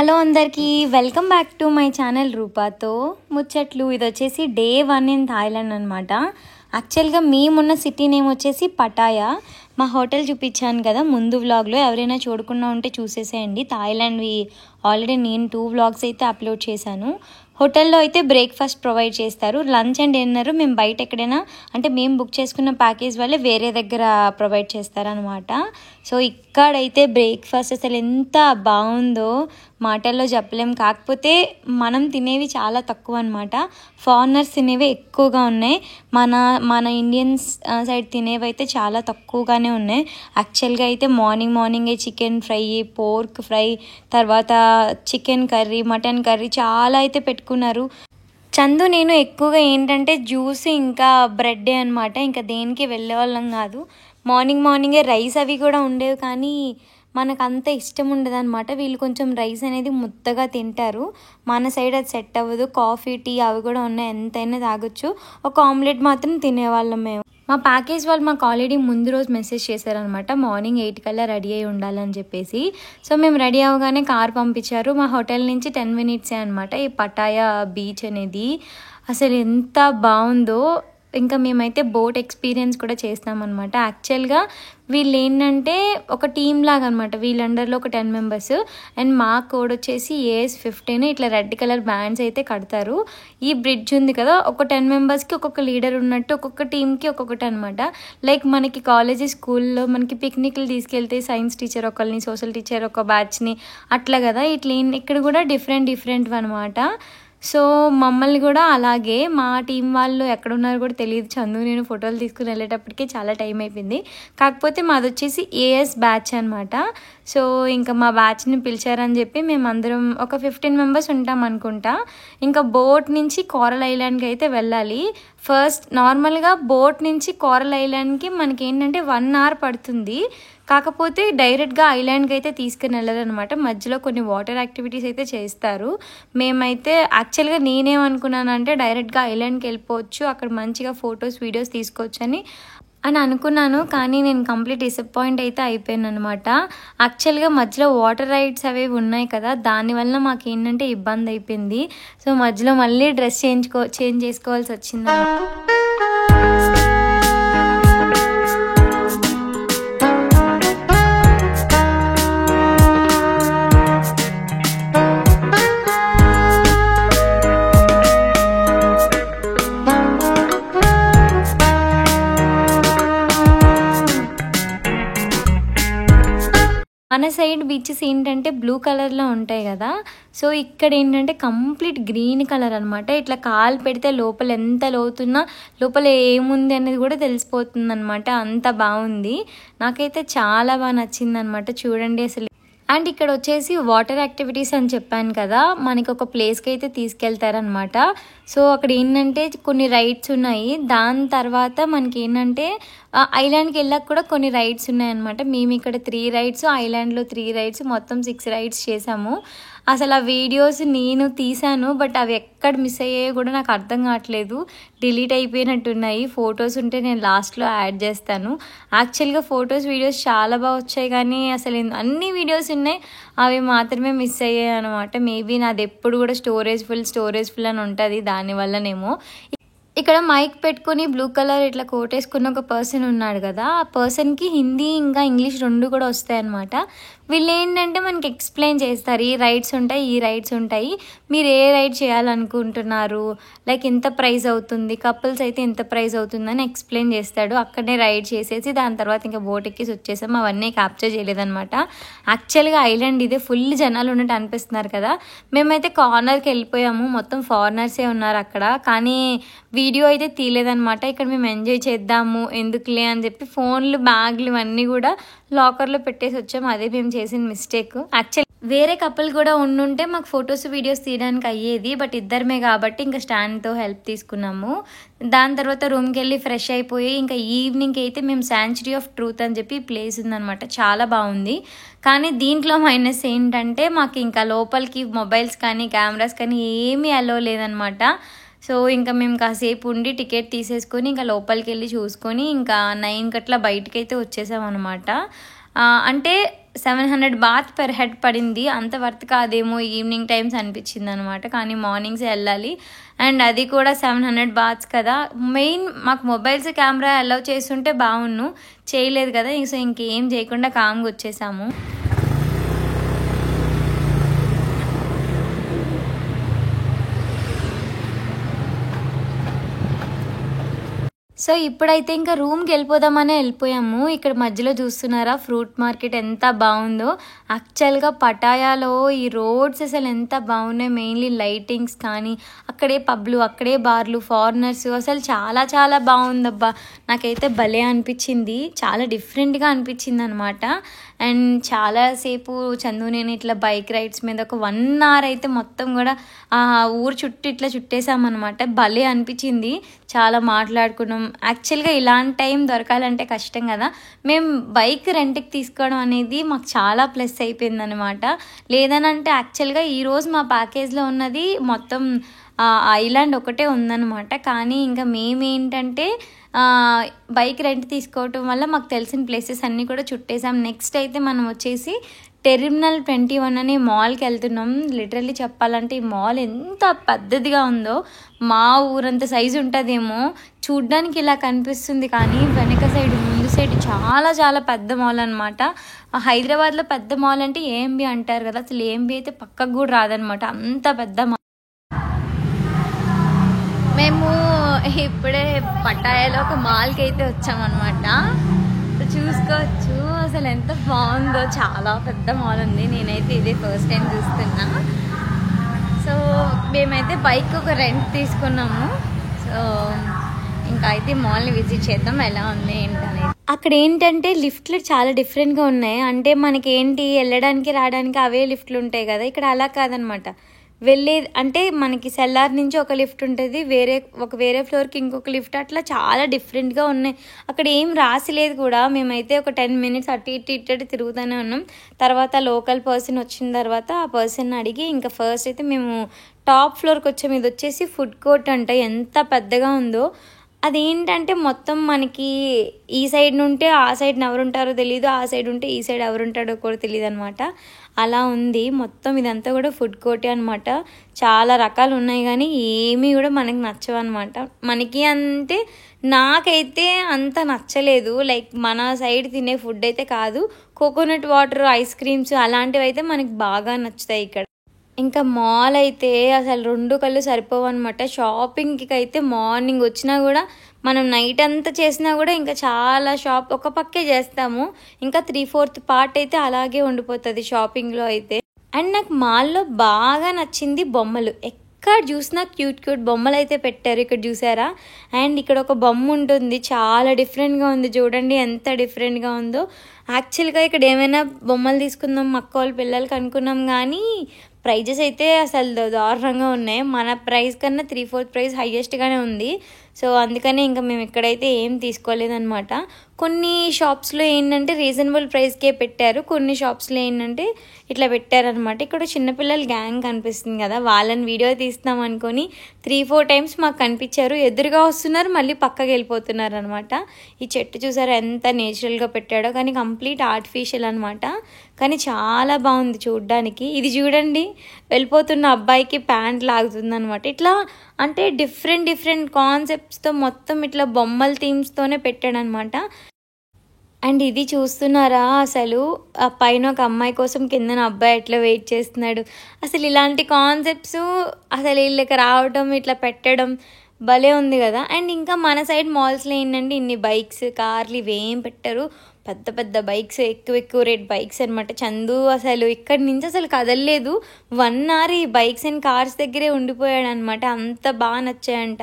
Hello అందరికీ welcome back to my channel రూపాతో ముచ్చట్లు. ఇది వచ్చేసి డే 1 ఇన్ థాయిలాండ్ అనమాట. యాక్చువల్గా మేమున్న సిటీ నేమ్ వచ్చేసి పటాయా. మా హోటల్ చూపించాను కదా ముందు వ్లాగ్లో, ఎవరైనా చూడకుండా ఉంటే చూసేసేయండి. థాయిలాండ్వి ఆల్రెడీ నేను 2 వ్లాగ్స్ అయితే అప్లోడ్ చేశాను. హోటల్లో అయితే బ్రేక్ఫాస్ట్ ప్రొవైడ్ చేస్తారు. లంచ్ అండ్ డిన్నర్ మేము బయట ఎక్కడైనా అంటే మేము బుక్ చేసుకున్న ప్యాకేజ్ వల్లే వేరే దగ్గర ప్రొవైడ్ చేస్తారనమాట. సో ఇక్కడైతే బ్రేక్ఫాస్ట్ అసలు ఎంత బాగుందో మాటల్లో చెప్పలేం. కాకపోతే మనం తినేవి చాలా తక్కువ అనమాట. ఫారినర్స్ తినేవి ఎక్కువగా ఉన్నాయి. మన ఇండియన్స్ సైడ్ తినేవి అయితే చాలా తక్కువగానే ఉన్నాయి. యాక్చువల్గా అయితే మార్నింగే చికెన్ ఫ్రై, పోర్క్ ఫ్రై, తర్వాత చికెన్ కర్రీ, మటన్ కర్రీ చాలా అయితే పెట్టుకున్నారు. చందు నేను ఎక్కువగా ఏంటంటే జ్యూస్ ఇంకా బ్రెడ్డే అనమాట. ఇంకా దేనికి వెళ్ళే వాళ్ళం కాదు. మార్నింగే రైస్ అవి కూడా ఉండేవి, కానీ మనకు అంత ఇష్టం ఉండదు అనమాట. వీళ్ళు కొంచెం రైస్ అనేది ముద్దగా తింటారు. మన సైడ్ అది సెట్ అవ్వదు. కాఫీ, టీ అవి కూడా ఉన్నాయి, ఎంతైనా తాగొచ్చు. ఒక ఆమ్లెట్ మాత్రం తినేవాళ్ళం మేము. మా ప్యాకేజ్ వాళ్ళు మాకు ఆల్రెడీ ముందు రోజు మెసేజ్ చేశారనమాట, మార్నింగ్ 8 కల్లా రెడీ అయ్యి ఉండాలని చెప్పేసి. సో మేము రెడీ అవ్వగానే కార్ పంపించారు. మా హోటల్ నుంచి 10 మినిట్సే అనమాట ఈ పటాయా బీచ్ అనేది. అసలు ఎంత బాగుందో. ఇంకా మేమైతే బోట్ ఎక్స్పీరియన్స్ కూడా చేస్తామన్నమాట. యాక్చువల్గా వీళ్ళు ఏంటంటే ఒక టీమ్ లాగా అనమాట. వీళ్ళ అండర్లో ఒక 10 మెంబర్స్ అండ్ మా కోడ్ వచ్చేసి AS 15. ఇట్లా రెడ్ కలర్ బ్యాండ్స్ అయితే కడతారు. ఈ బ్రిడ్జ్ ఉంది కదా, ఒక 10 మెంబర్స్కి ఒక్కొక్క లీడర్ ఉన్నట్టు ఒక్కొక్క టీమ్కి ఒక్కొక్కటి అనమాట. లైక్ మనకి కాలేజీ స్కూల్లో మనకి పిక్నిక్లు తీసుకెళ్తే సైన్స్ టీచర్ ఒకరిని, సోషల్ టీచర్ ఒక బ్యాచ్ని, అట్లా కదా. ఇట్లా ఇక్కడ కూడా డిఫరెంట్ అనమాట. సో మమ్మల్ని కూడా అలాగే మా టీం వాళ్ళు ఎక్కడున్నారో కూడా తెలియదు. చందు నేను ఫోటోలు తీసుకుని వెళ్ళేటప్పటికే చాలా టైం అయిపోయింది. కాకపోతే మాది వచ్చేసి AS బ్యాచ్ అనమాట. సో ఇంకా మా బ్యాచ్ని పిలిచారని చెప్పి మేమందరం ఒక 15 మెంబర్స్ ఉంటాం అనుకుంటా. ఇంకా బోట్ నుంచి కోరల్ ఐలాండ్కి అయితే వెళ్ళాలి. ఫస్ట్ నార్మల్గా బోట్ నుంచి కోరల్ ఐలాండ్కి మనకి ఏంటంటే 1 అవర్ పడుతుంది. కాకపోతే డైరెక్ట్గా ఐలాండ్కి అయితే తీసుకుని వెళ్ళాలన్నమాట. మధ్యలో కొన్ని వాటర్ యాక్టివిటీస్ అయితే చేస్తారు. మేమైతే యాక్చువల్గా నేనేమనుకున్నానంటే డైరెక్ట్గా ఐలాండ్కి వెళ్ళిపోవచ్చు, అక్కడ మంచిగా ఫొటోస్, వీడియోస్ తీసుకోవచ్చు అని అనుకున్నాను. కానీ నేను కంప్లీట్ డిసప్పాయింట్ అయితే అయిపోయాను అనమాట. యాక్చువల్గా మధ్యలో వాటర్ రైడ్స్ అవి ఉన్నాయి కదా, దానివల్ల మాకు ఏంటంటే ఇబ్బంది అయిపోయింది. సో మధ్యలో మళ్ళీ డ్రెస్ చేంజ్ చేసుకోవాల్సి వచ్చింది. మన సైడ్ బీచెస్ ఏంటంటే బ్లూ కలర్లో ఉంటాయి కదా. సో ఇక్కడ ఏంటంటే కంప్లీట్ గ్రీన్ కలర్ అనమాట. ఇట్లా కాలు పెడితే లోపల ఎంత లోతున్నా లోపల ఏముంది అనేది కూడా తెలిసిపోతుంది అనమాట. అంత బాగుంది. నాకైతే చాలా బాగా నచ్చింది అనమాట. చూడండి అసలు. అండ్ ఇక్కడ వచ్చేసి వాటర్ యాక్టివిటీస్ అని చెప్పాను కదా, మనకి ఒక ప్లేస్కి అయితే తీసుకెళ్తారనమాట. సో అక్కడ ఏంటంటే కొన్ని రైడ్స్ ఉన్నాయి. దాని తర్వాత మనకి ఏంటంటే ఐలాండ్కి వెళ్ళాక కూడా కొన్ని రైడ్స్ ఉన్నాయన్నమాట. మేము ఇక్కడ 3 రైడ్స్, ఐలాండ్లో 3 రైడ్స్, మొత్తం 6 రైడ్స్ చేసాము. అసలు ఆ వీడియోస్ నేను తీసాను, బట్ అవి ఎక్కడ మిస్ అయ్యాయో కూడా నాకు అర్థం కావట్లేదు. డిలీట్ అయిపోయినట్టున్నాయి. ఫొటోస్ ఉంటే నేను లాస్ట్లో యాడ్ చేస్తాను. యాక్చువల్గా ఫొటోస్, వీడియోస్ చాలా బాగా వచ్చాయి, కానీ అసలు అన్ని వీడియోస్ ఉన్నాయి, అవి మాత్రమే మిస్ అయ్యాయి అనమాట. మేబీ నాది ఎప్పుడు కూడా స్టోరేజ్ ఫుల్ అని ఉంటుంది, దానివల్లనేమో. ఇక్కడ మైక్ పెట్టుకుని బ్లూ కలర్ ఇట్లా కోటేసుకున్న ఒక పర్సన్ ఉన్నాడు కదా, ఆ పర్సన్కి హిందీ ఇంకా ఇంగ్లీష్ 2 కూడా వస్తాయి అనమాట. వీళ్ళు ఏంటంటే మనకి ఎక్స్ప్లెయిన్ చేస్తారు, ఈ రైడ్స్ ఉంటాయి, మీరు ఏ రైడ్ చేయాలనుకుంటున్నారు, లైక్ ఎంత ప్రైస్ అవుతుంది, కపుల్స్ అయితే ఎంత ప్రైస్ అవుతుందని ఎక్స్ప్లెయిన్ చేస్తాడు. అక్కడనే రైడ్ చేసేసి దాని తర్వాత ఇంకా బోట్ ఎక్కేసి వచ్చేసాం. అవన్నీ క్యాప్చర్ చేయలేదన్నమాట. యాక్చువల్గా ఐలాండ్ ఇదే, ఫుల్ జనాలు ఉన్నట్టు అనిపిస్తున్నారు కదా. మేమైతే కార్నర్కి వెళ్ళిపోయాము, మొత్తం ఫారినర్సే ఉన్నారు అక్కడ. కానీ వీడియో అయితే తీయలేదనమాట. ఇక్కడ మేము ఎంజాయ్ చేద్దాము ఎందుకులే అని చెప్పి ఫోన్లు, బ్యాగ్లు ఇవన్నీ కూడా లాకర్లో పెట్టేసి వచ్చాము. అదే మేము చేసిన మిస్టేక్. యాక్చువల్లీ వేరే కపుల్ కూడా ఉండుంటే మాకు ఫొటోస్, వీడియోస్ తీయడానికి అయ్యేది, బట్ ఇద్దరమే కాబట్టి ఇంకా స్టాండ్తో హెల్ప్ తీసుకున్నాము. దాని తర్వాత రూమ్కి వెళ్ళి ఫ్రెష్ అయిపోయి ఇంకా ఈవినింగ్కి అయితే మేము శాంచురీ ఆఫ్ ట్రూత్ అని చెప్పి ప్లేస్ ఉందనమాట. చాలా బాగుంది. కానీ దీంట్లో మైనస్ ఏంటంటే మాకు ఇంకా లోపలికి మొబైల్స్ కానీ కెమెరాస్ కానీ ఏమీ అలో లేదనమాట. సో ఇంకా మేము కాసేపు ఉండి టికెట్ తీసేసుకొని ఇంకా లోపలికి వెళ్ళి చూసుకొని ఇంకా 9 గట్ల బయటకైతే వచ్చేసాం అనమాట. అంటే 700 బాత్ పెర్ హెడ్ పడింది. అంత వర్త్ కాదేమో ఈవినింగ్ టైమ్స్ అనిపించింది అనమాట. కానీ మార్నింగ్సే వెళ్ళాలి అండ్ అది కూడా 700 బాత్స్ కదా. మెయిన్ మాకు మొబైల్స్ కెమెరా అలౌ చేస్తుంటే బాగున్ను, చేయలేదు కదా. సో ఇంకేం చేయకుండా కామ్గా వచ్చేసాము. సో ఇప్పుడైతే ఇంకా రూమ్కి వెళ్ళిపోదామనే వెళ్ళిపోయాము. ఇక్కడ మధ్యలో చూస్తున్నారా ఫ్రూట్ మార్కెట్ ఎంత బాగుందో. యాక్చువల్గా పటాయాలో ఈ రోడ్స్ అసలు ఎంత బాగున్నాయి, మెయిన్లీ లైటింగ్స్ కానీ, అక్కడే పబ్లు, అక్కడే బార్లు, ఫారినర్స్, అసలు చాలా చాలా బాగుందబ్బా. నాకైతే భలే అనిపించింది, చాలా డిఫరెంట్గా అనిపించింది అనమాట. అండ్ చాలాసేపు చందు నేను ఇట్లా బైక్ రైడ్స్ మీద ఒక 1 hour అయితే మొత్తం కూడా ఊరు చుట్టూ ఇట్లా చుట్టేసామన్నమాట. భలే అనిపించింది, చాలా మాట్లాడుకున్నాం. యాక్చువల్గా ఇలాంటి టైం దొరకాలంటే కష్టం కదా. మేము బైక్ రెంట్కి తీసుకోవడం అనేది మాకు చాలా ప్లస్ అయిపోయింది అనమాట. లేదనంటే యాక్చువల్గా ఈరోజు మా ప్యాకేజ్లో ఉన్నది మొత్తం ఐలాండ్ ఒకటే ఉందన్నమాట. కానీ ఇంకా మేమేంటంటే బైక్ రెంట్ తీసుకోవటం వల్ల మాకు తెలిసిన ప్లేసెస్ అన్నీ కూడా చుట్టేసాం. నెక్స్ట్ అయితే మనం వచ్చేసి టెర్మినల్ 21 అనే మాల్కి వెళ్తున్నాం. లిటరల్లీ చెప్పాలంటే ఈ మాల్ ఎంత పెద్దదిగా ఉందో, మా ఊరంత సైజు ఉంటుందేమో. చూడ్డానికి ఇలా కనిపిస్తుంది కానీ వెనక సైడ్, ముందు సైడ్ చాలా చాలా పెద్ద మాల్ అనమాట. హైదరాబాద్లో పెద్ద మాల్ అంటే ఏఎంబి అంటారు కదా, అసలు ఏఎంబి అయితే పక్కకు కూడా రాదనమాట, అంత పెద్ద మాల్. మేము ఇప్పుడే పటాయాలో ఒక మాల్కి అయితే వచ్చామన్నమాట. చూసుకోవచ్చు అసలు ఎంత బాగుందో, చాలా పెద్ద మాల్ ఉంది. నేనైతే ఇదే ఫస్ట్ టైం చూస్తున్నా. సో మేమైతే బైక్ ఒక రెంట్ తీసుకున్నాము. సో ఇంకా అయితే మాల్ని విజిట్ చేద్దాం ఎలా ఉంది ఏంటనేది. అక్కడ ఏంటంటే లిఫ్ట్లు చాలా డిఫరెంట్గా ఉన్నాయి. అంటే మనకేంటి వెళ్ళడానికి రావడానికి అవే లిఫ్ట్లు ఉంటాయి కదా, ఇక్కడ అలా కాదనమాట. అంటే మనకి సెల్లార్ నుంచి ఒక లిఫ్ట్ ఉంటుంది, వేరే ఫ్లోర్కి ఇంకొక లిఫ్ట్, అట్లా చాలా డిఫరెంట్గా ఉన్నాయి. అక్కడ ఏం రాసిలేదు కూడా. మేమైతే ఒక 10 minutes అటు ఇటు తిరుగుతూనే ఉన్నాం. తర్వాత లోకల్ పర్సన్ వచ్చిన తర్వాత ఆ పర్సన్ అడిగి ఇంకా ఫస్ట్ అయితే మేము టాప్ ఫ్లోర్కి వచ్చాము. ఇది వచ్చేసి ఫుడ్ కోర్ట్ అంట, ఎంత పెద్దగా ఉందో. అదేంటంటే మొత్తం మనకి ఈ సైడ్ నుంటే ఆ సైడ్ని ఎవరుంటారో తెలియదు, ఆ సైడ్ ఉంటే ఈ సైడ్ ఎవరుంటాడో కూడా తెలియదు అనమాట. అలా ఉంది మొత్తం. ఇదంతా కూడా ఫుడ్ కోర్టే అనమాట. చాలా రకాలు ఉన్నాయి కానీ ఏమీ కూడా మనకి నచ్చవు అనమాట. మనకి అంటే నాకైతే అంత నచ్చలేదు. లైక్ మన సైడ్ తినే ఫుడ్ అయితే కాదు. కోకోనట్ వాటర్, ఐస్ క్రీమ్స్ అలాంటివి అయితే మనకి బాగా నచ్చుతాయి ఇక్కడ. ఇంకా మాల్ అయితే అసలు 2 కళ్ళు సరిపోవన్నమాట. షాపింగ్కి అయితే మార్నింగ్ వచ్చినా కూడా మనం నైట్ అంతా చేసినా కూడా ఇంకా చాలా ఒక పక్కే చేస్తాము. ఇంకా 3/4 part అయితే అలాగే ఉండిపోతుంది షాపింగ్లో అయితే. అండ్ నాకు మాల్లో బాగా నచ్చింది బొమ్మలు. ఎక్కడ చూసినా క్యూట్ బొమ్మలు అయితే పెట్టారు. ఇక్కడ చూసారా? అండ్ ఇక్కడ ఒక బొమ్మ ఉంటుంది, చాలా డిఫరెంట్గా ఉంది. చూడండి ఎంత డిఫరెంట్గా ఉందో. యాక్చువల్గా ఇక్కడ ఏమైనా బొమ్మలు తీసుకుందాం అక్క వాళ్ళ పిల్లలకి అనుకున్నాం కానీ ప్రైజెస్ అయితే అసలు దారుణంగా ఉన్నాయి. మన ప్రైస్ కన్నా 3/4 ప్రైస్ హైయెస్ట్గానే ఉంది. సో అందుకనే ఇంకా మేము ఇక్కడైతే ఏం తీసుకోలేదన్నమాట. కొన్ని షాప్స్లో ఏంటంటే రీజనబుల్ ప్రైస్కే పెట్టారు, కొన్ని షాప్స్లో ఏంటంటే ఇట్లా పెట్టారనమాట. ఇక్కడ చిన్నపిల్లల గ్యాంగ్ కనిపిస్తుంది కదా, వాళ్ళని వీడియో తీస్తాం అనుకొని 3-4 times మాకు కనిపించారు. ఎదురుగా వస్తున్నారు, మళ్ళీ పక్కకి వెళ్ళిపోతున్నారు అనమాట. ఈ చెట్టు చూసారా ఎంత నేచురల్గా పెట్టాడో, కానీ కంప్లీట్ ఆర్టిఫిషియల్ అనమాట. కానీ చాలా బాగుంది చూడ్డానికి. ఇది చూడండి, వెళ్ళిపోతున్న అబ్బాయికి ప్యాంట్ లాగుతుంది అనమాట. ఇట్లా అంటే డిఫరెంట్ కాన్సెప్ట్స్తో మొత్తం ఇట్లా బొమ్మల థీమ్స్తోనే పెట్టాడనమాట. అండ్ ఇది చూస్తున్నారా, అసలు ఆ పైన ఒక అమ్మాయి కోసం కిందన అబ్బాయి ఎట్లా వెయిట్ చేస్తున్నాడు. అసలు ఇలాంటి కాన్సెప్ట్స్ అసలు వీళ్ళకి రావడం, ఇట్లా పెట్టడం భలే ఉంది కదా. అండ్ ఇంకా మన సైడ్ మాల్స్లో ఏంటంటే ఇన్ని బైక్స్, కార్లు ఇవేం పెట్టరు. పెద్ద బైక్స్, ఎక్కువ రేట్ బైక్స్ అనమాట. చందు అసలు ఇక్కడి నుంచి అసలు కదలలేదు. 1 hour ఈ బైక్స్ అండ్ కార్స్ దగ్గరే ఉండిపోయాడు అనమాట. అంత బాగా నచ్చాయంట.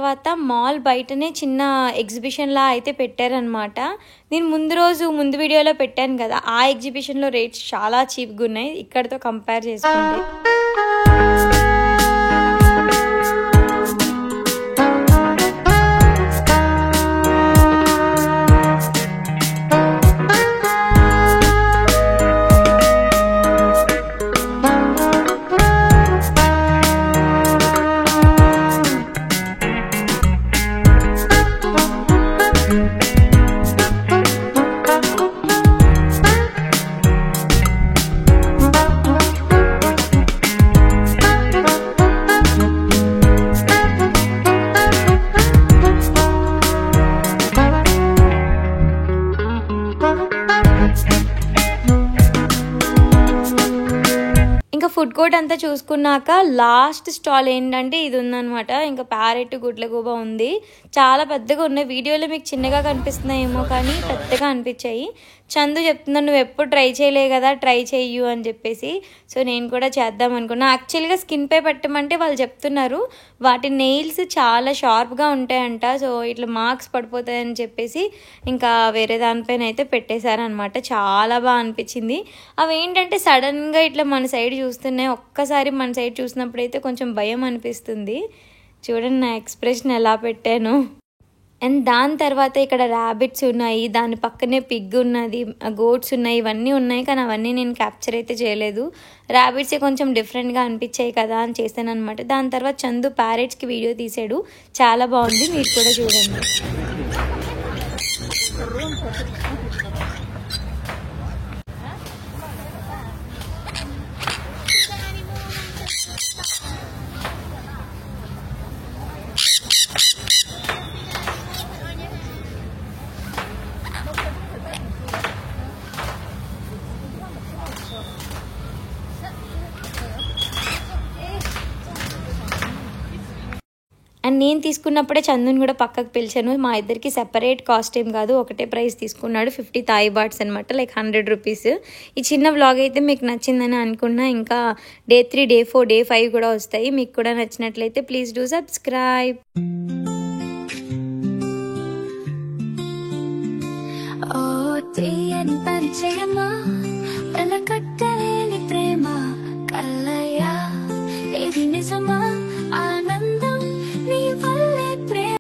తర్వాత మాల్ బయటనే చిన్న ఎగ్జిబిషన్లా అయితే పెట్టారనమాట. నేను ముందు వీడియోలో పెట్టాను కదా, ఆ ఎగ్జిబిషన్లో రేట్స్ చాలా చీప్గా ఉన్నాయి ఇక్కడితో కంపేర్ చేసుకుంటే. ఇంకా ఫుడ్ కోర్ట్ అంతా చూసుకున్నాక లాస్ట్ స్టాల్ ఏంటంటే ఇది ఉందనమాట. ఇంకా ప్యారెట్ గుడ్లగూబ ఉంది. చాలా పెద్దగా ఉన్నాయి. వీడియోలో మీకు చిన్నగా కనిపిస్తున్నాయేమో కానీ పెద్దగా అనిపించాయి. చందు చెప్తున్నాను, నువ్వు ఎప్పుడు ట్రై చేయలే కదా, ట్రై చెయ్యు అని చెప్పేసి. సో నేను కూడా చేద్దాం అనుకున్నా. యాక్చువల్గా స్కిన్ పై పెట్టమంటే వాళ్ళు చెప్తున్నారు వాటి నెయిల్స్ చాలా షార్ప్గా ఉంటాయంట. సో ఇట్లా మార్క్స్ పడిపోతాయని చెప్పేసి ఇంకా వేరే దానిపైన అయితే పెట్టేశారనమాట. చాలా బాగా అనిపించింది. అవి ఏంటంటే సడన్గా ఇట్లా మన సైడ్ చూస్తున్నాయి. ఒక్కసారి మన సైడ్ చూసినప్పుడు అయితే కొంచెం భయం అనిపిస్తుంది. చూడండి నా ఎక్స్ప్రెషన్ ఎలా పెట్టాను. అండ్ దాని తర్వాత ఇక్కడ ర్యాబిట్స్ ఉన్నాయి, దాని పక్కనే పిగ్ ఉన్నది, గోట్స్ ఉన్నాయి, ఇవన్నీ ఉన్నాయి. కానీ అవన్నీ నేను క్యాప్చర్ అయితే చేయలేదు. ర్యాబిట్సే కొంచెం డిఫరెంట్గా అనిపించాయి కదా అని చేశాను అనమాట. దాని తర్వాత చందు ప్యారెట్స్కి వీడియో తీసాడు, చాలా బాగుంది, మీరు కూడా చూడండి. అండ్ నేను తీసుకున్నప్పుడే చందుని కూడా పక్కకు పిలిచాను. మా ఇద్దరికి సెపరేట్ కాస్ట్ ఏం కాదు, ఒకటే ప్రైస్ తీసుకున్నాడు. 50 థాయ్ బాట్స్ అనమాట, లైక్ 100 రూపీస్. ఈ చిన్న వ్లాగ్ అయితే మీకు నచ్చిందని అనుకున్నా. ఇంకా Day 3, Day 4, Day 5 కూడా వస్తాయి. మీకు కూడా నచ్చినట్లయితే ప్లీజ్ డూ సబ్స్క్రైబ్. తీయని పరిచయమా